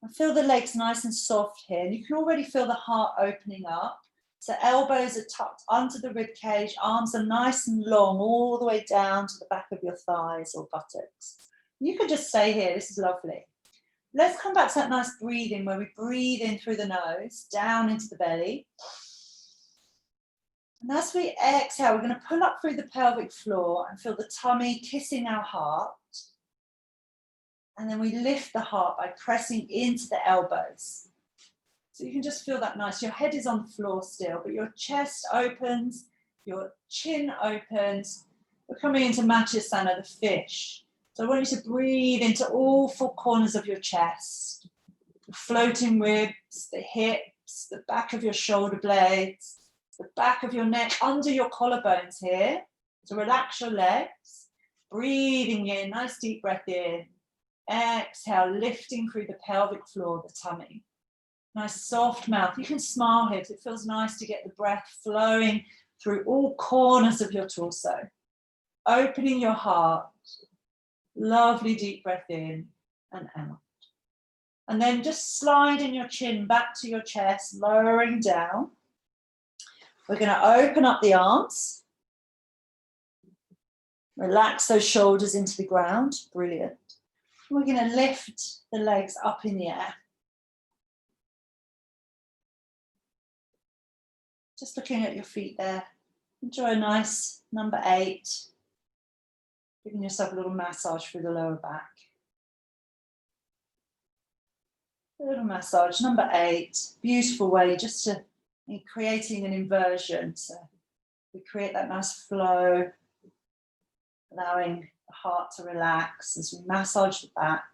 And feel the legs nice and soft here. And you can already feel the heart opening up. So elbows are tucked under the rib cage, arms are nice and long all the way down to the back of your thighs or buttocks. You can just stay here, this is lovely. Let's come back to that nice breathing where we breathe in through the nose, down into the belly. And as we exhale, we're going to pull up through the pelvic floor and feel the tummy kissing our heart. And then we lift the heart by pressing into the elbows. So you can just feel that nice. Your head is on the floor still, but your chest opens, your chin opens. We're coming into Matsyenasana, the fish. So I want you to breathe into all four corners of your chest. The floating ribs, the hips, the back of your shoulder blades, the back of your neck, under your collarbones here. So relax your legs. Breathing in, nice deep breath in. Exhale, lifting through the pelvic floor, the tummy. Nice soft mouth. You can smile here because it feels nice to get the breath flowing through all corners of your torso. Opening your heart. Lovely deep breath in and out. And then just sliding your chin back to your chest, lowering down. We're going to open up the arms. Relax those shoulders into the ground. Brilliant. We're going to lift the legs up in the air. Just looking at your feet there. Enjoy a nice number 8. Giving yourself a little massage through the lower back. A little massage, number 8. Beautiful way just to creating an inversion. So we create that nice flow, allowing the heart to relax as we massage the back.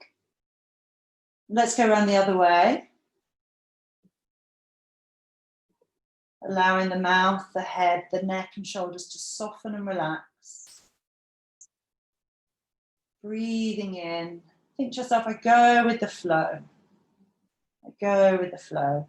Let's go around the other way. Allowing the mouth, the head, the neck and shoulders to soften and relax. Breathing in. Think to yourself, I go with the flow. I go with the flow.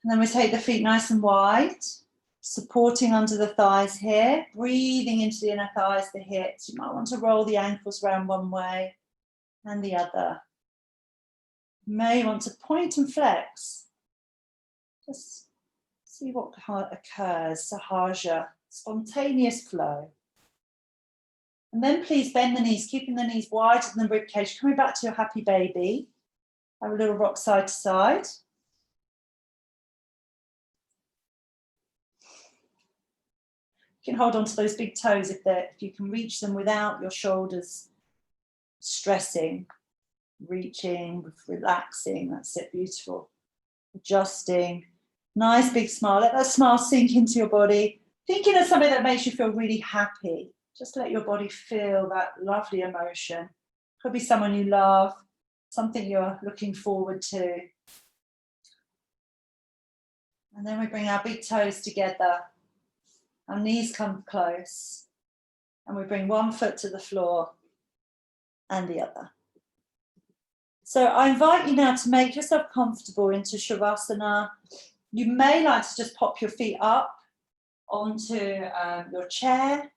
And then we take the feet nice and wide, supporting under the thighs here, breathing into the inner thighs, the hips. You might want to roll the ankles around one way and the other. You may want to point and flex. Just see what occurs, Sahaja, spontaneous flow. And then please bend the knees, keeping the knees wider than the rib cage, coming back to your happy baby. Have a little rock side to side. You can hold on to those big toes if you can reach them without your shoulders stressing, reaching, relaxing. That's it, beautiful. Adjusting, nice big smile. Let that smile sink into your body. Thinking of something that makes you feel really happy. Just let your body feel that lovely emotion. Could be someone you love, something you're looking forward to. And then we bring our big toes together. Our knees come close. And we bring one foot to the floor and the other. So I invite you now to make yourself comfortable into Shavasana. You may like to just pop your feet up onto your chair,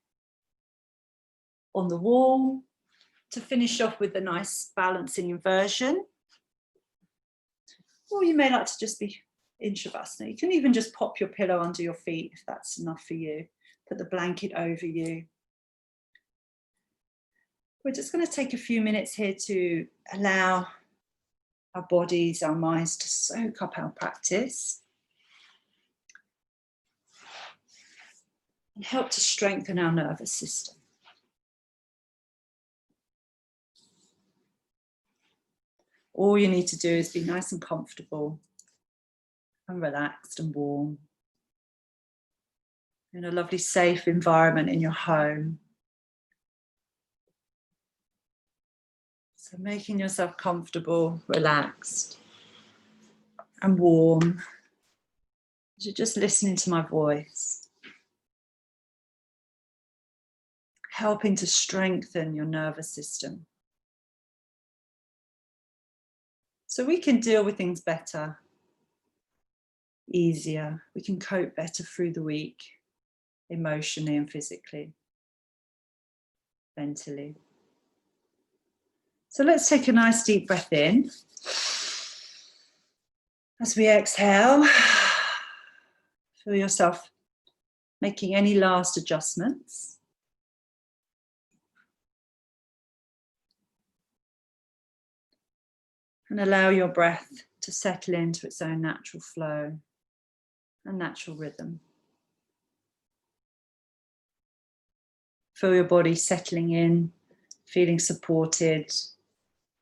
on the wall, to finish off with a nice balancing inversion. Or you may like to just be in Shavasana. You can even just pop your pillow under your feet if that's enough for you. Put the blanket over you. We're just going to take a few minutes here to allow our bodies, our minds to soak up our practice and help to strengthen our nervous system. All you need to do is be nice and comfortable and relaxed and warm in a lovely safe environment in your home. So making yourself comfortable, relaxed and warm as you're just listening to my voice, helping to strengthen your nervous system so we can deal with things better, easier. We can cope better through the week. emotionally and physically, mentally. So let's take a nice deep breath in. As we exhale, feel yourself making any last adjustments. And allow your breath to settle into its own natural flow and natural rhythm. Feel your body settling in, feeling supported,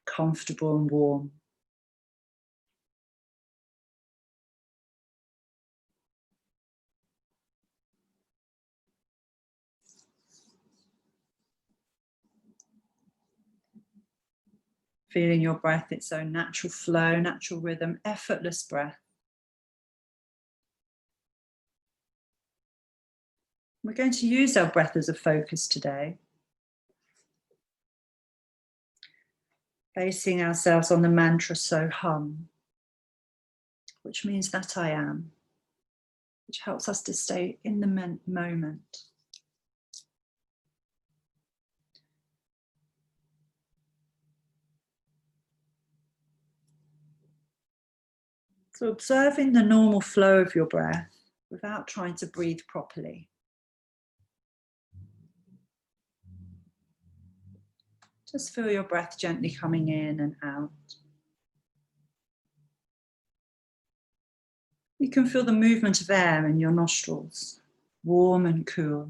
comfortable and warm. Feeling your breath, its own natural flow, natural rhythm, effortless breath. We're going to use our breath as a focus today, basing ourselves on the mantra "So hum," which means that I am, which helps us to stay in the moment. So observing the normal flow of your breath without trying to breathe properly. Just feel your breath gently coming in and out. You can feel the movement of air in your nostrils, warm and cool.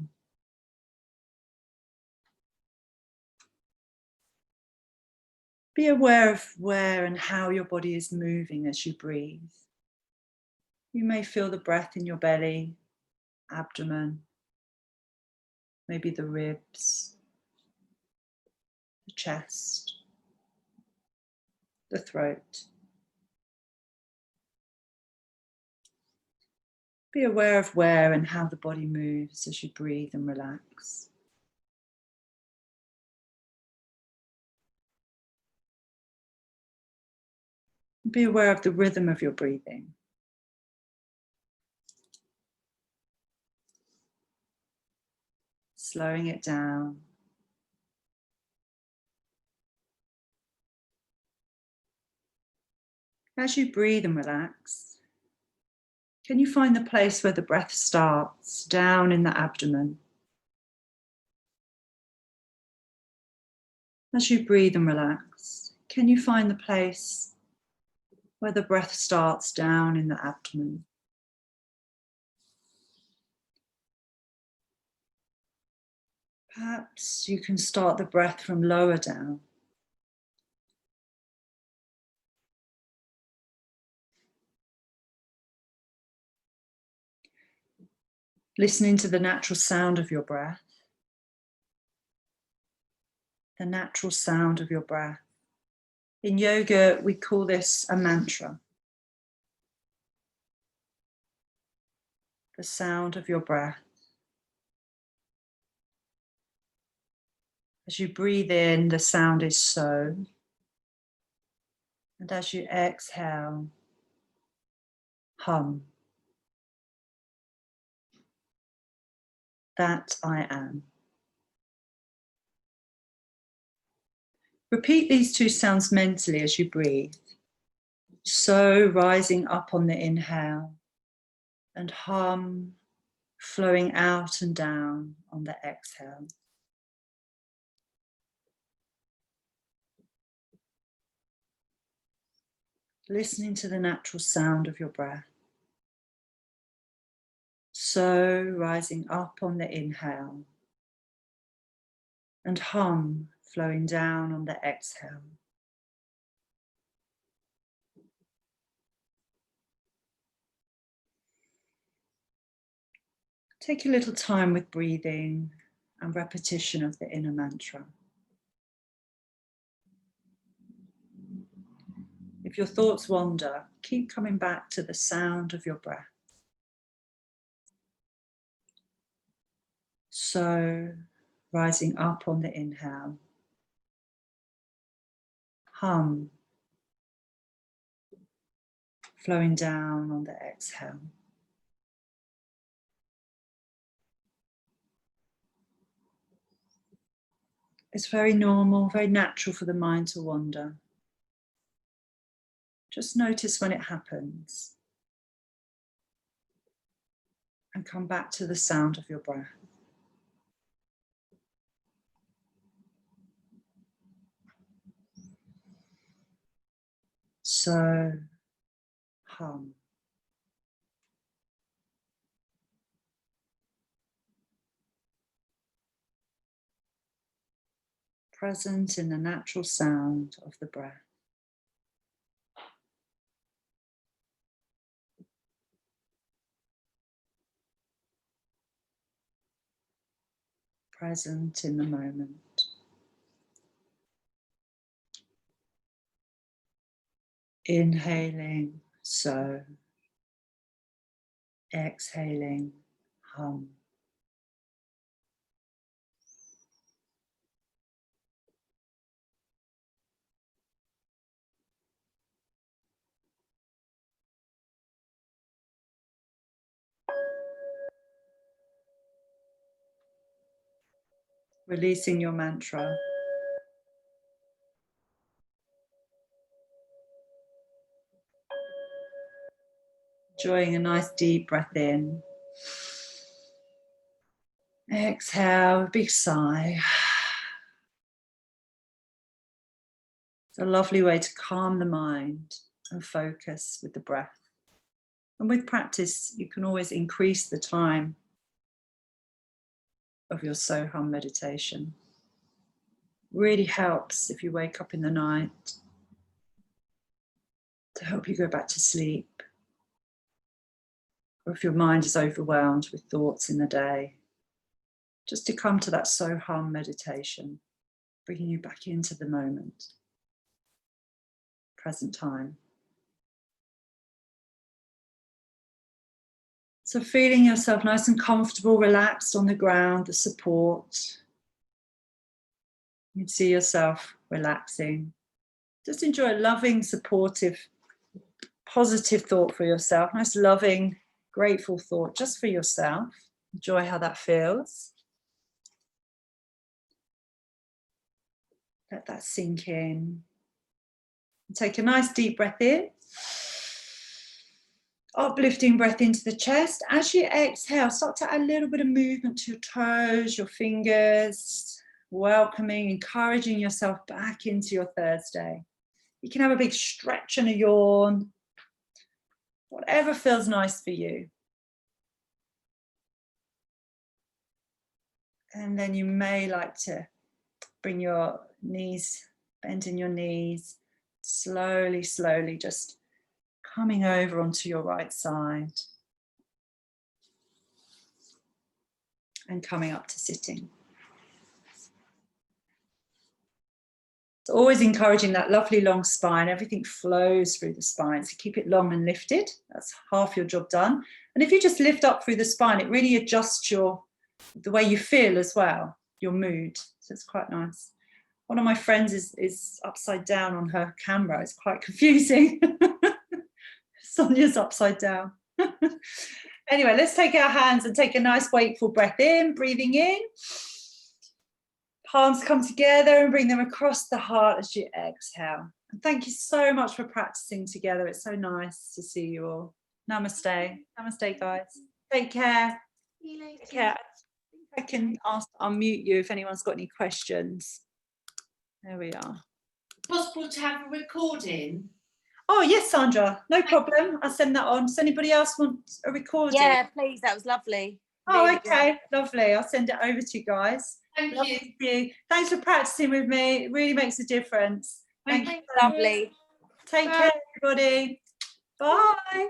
Be aware of where and how your body is moving as you breathe. You may feel the breath in your belly, abdomen, maybe the ribs, the chest, the throat. Be aware of where and how the body moves as you breathe and relax. Be aware of the rhythm of your breathing. Slowing it down. As you breathe and relax, can you find the place where the breath starts, down in the abdomen? As you breathe and relax, can you find the place where the breath starts down in the abdomen? Perhaps you can start the breath from lower down. Listening to the natural sound of your breath. The natural sound of your breath. In yoga, we call this a mantra. The sound of your breath. As you breathe in, the sound is so. And as you exhale, hum. That I am. Repeat these two sounds mentally as you breathe. So rising up on the inhale and hum flowing out and down on the exhale. Listening to the natural sound of your breath. So rising up on the inhale and hum flowing down on the exhale. Take a little time with breathing and repetition of the inner mantra. If your thoughts wander, keep coming back to the sound of your breath. So, rising up on the inhale, hum, flowing down on the exhale. It's very normal, very natural for the mind to wander. Just notice when it happens. And come back to the sound of your breath. So, hum. Present in the natural sound of the breath. Present in the moment. Inhaling, so. Exhaling, hum. Releasing your mantra. Enjoying a nice deep breath in. Exhale, a big sigh. It's a lovely way to calm the mind and focus with the breath. And with practice, you can always increase the time of your So-Hum meditation. Really helps if you wake up in the night to help you go back to sleep. Or if your mind is overwhelmed with thoughts in the day, just to come to that So-Hum meditation, bringing you back into the moment, present time. So feeling yourself nice and comfortable, relaxed on the ground, the support. You can see yourself relaxing. Just enjoy a loving, supportive, positive thought for yourself. Nice, loving, grateful thought just for yourself. Enjoy how that feels. Let that sink in. Take a nice deep breath in. Uplifting breath into the chest. As you exhale, start to add a little bit of movement to your toes, your fingers, welcoming, encouraging yourself back into your Thursday. You can have a big stretch and a yawn, whatever feels nice for you. And then you may like to bring your knees, bending your knees, slowly, slowly, just coming over onto your right side and coming up to sitting. It's always encouraging that lovely long spine. Everything flows through the spine, so keep it long and lifted. That's half your job done. And if you just lift up through the spine, it really adjusts the way you feel as well, your mood. So it's quite nice. One of my friends is upside down on her camera. It's quite confusing. Sonia's upside down. Anyway, let's take our hands and take a nice wakeful breath in, breathing in. Palms come together and bring them across the heart as you exhale. And thank you so much for practicing together. It's so nice to see you all. Namaste. Namaste, guys. Take care. See you later. Take care. I can unmute you if anyone's got any questions. There we are. Possible to have a recording? Oh, yes, Sandra, no problem. I'll send that on. Does anybody else want a recording? Yeah, please. That was lovely. Oh, Really okay, lovely. I'll send it over to you guys. Thank Lovely you. to see you. Thanks for practicing with me. It really makes a difference. Thank you. good. Lovely. Take care, everybody. Bye.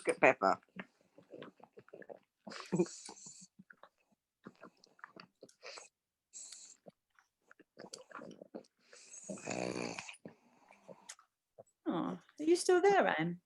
Good pepper. Oh, are you still there, Anne?